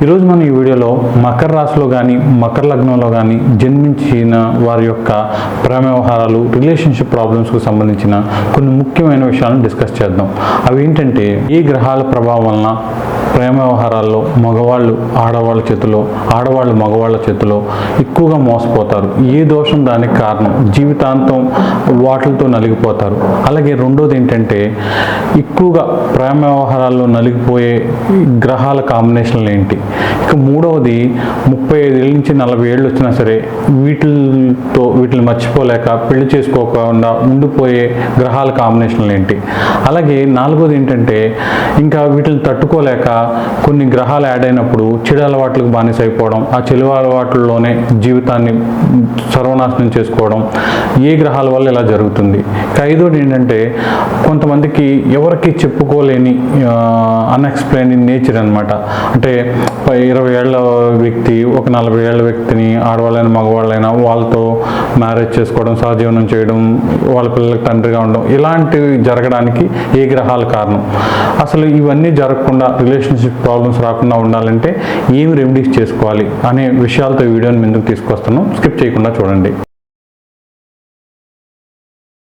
ఈరోజు మనం ఈ వీడియోలో మకర రాశిలో కానీ మకర లగ్నంలో కానీ జన్మించిన వారి యొక్క ప్రేమ వ్యవహారాలు రిలేషన్షిప్ ప్రాబ్లమ్స్కు సంబంధించిన కొన్ని ముఖ్యమైన విషయాలను డిస్కస్ చేద్దాం. అవి ఏంటంటే ఈ గ్రహాల ప్రభావం వలన ప్రేమ వ్యవహారాల్లో మగవాళ్ళు ఆడవాళ్ళు మగవాళ్ళ చేతిలో ఎక్కువగా మోసపోతారు. ఏ దోషం దానికి కారణం, జీవితాంతం వాటిలతో నలిగిపోతారు. అలాగే రెండోది ఏంటంటే ఎక్కువగా ప్రేమ వ్యవహారాల్లో నలిగిపోయే గ్రహాల కాంబినేషన్లు ఏంటి. ఇక మూడవది 35 ఏళ్ళ నుంచి 40 ఏళ్ళు వచ్చినా సరే వీటిని మర్చిపోలేక పెళ్లి చేసుకోకుండా ఉండిపోయే గ్రహాల కాంబినేషన్లు ఏంటి. అలాగే నాలుగోది ఏంటంటే ఇంకా వీటిని తట్టుకోలేక కొన్ని గ్రహాలు యాడ్ అయినప్పుడు చెడు అలవాట్లకు బానిస అయిపోవడం, ఆ చెడు అలవాట్లలోనే జీవితాన్ని సర్వనాశనం చేసుకోవడం ఏ గ్రహాల వల్ల ఇలా జరుగుతుంది. ఇక ఐదోది ఏంటంటే కొంతమందికి ఎవరికి చెప్పుకోలేని అన్ఎక్స్ప్లెయిన్ ఇన్ నేచర్ అనమాట. అంటే 20 ఏళ్ళ వ్యక్తి ఒక 40 ఏళ్ళ వ్యక్తిని ఆడవాళ్ళైనా మగవాళ్ళైనా వాళ్ళతో మ్యారేజ్ చేసుకోవడం, సహజీవనం చేయడం, వాళ్ళ పిల్లలకు తండ్రిగా ఉండడం, ఇలాంటివి జరగడానికి ఏ గ్రహాలు కారణం. అసలు ఇవన్నీ జరగకుండా రిలేషన్షిప్ ప్రాబ్లమ్స్ రాకుండా ఉండాలంటే ఏమి రెమెడీస్ చేసుకోవాలి అనే విషయాలతో ఈ వీడియోని ముందుకు తీసుకొస్తున్నాం. స్కిప్ చేయకుండా చూడండి.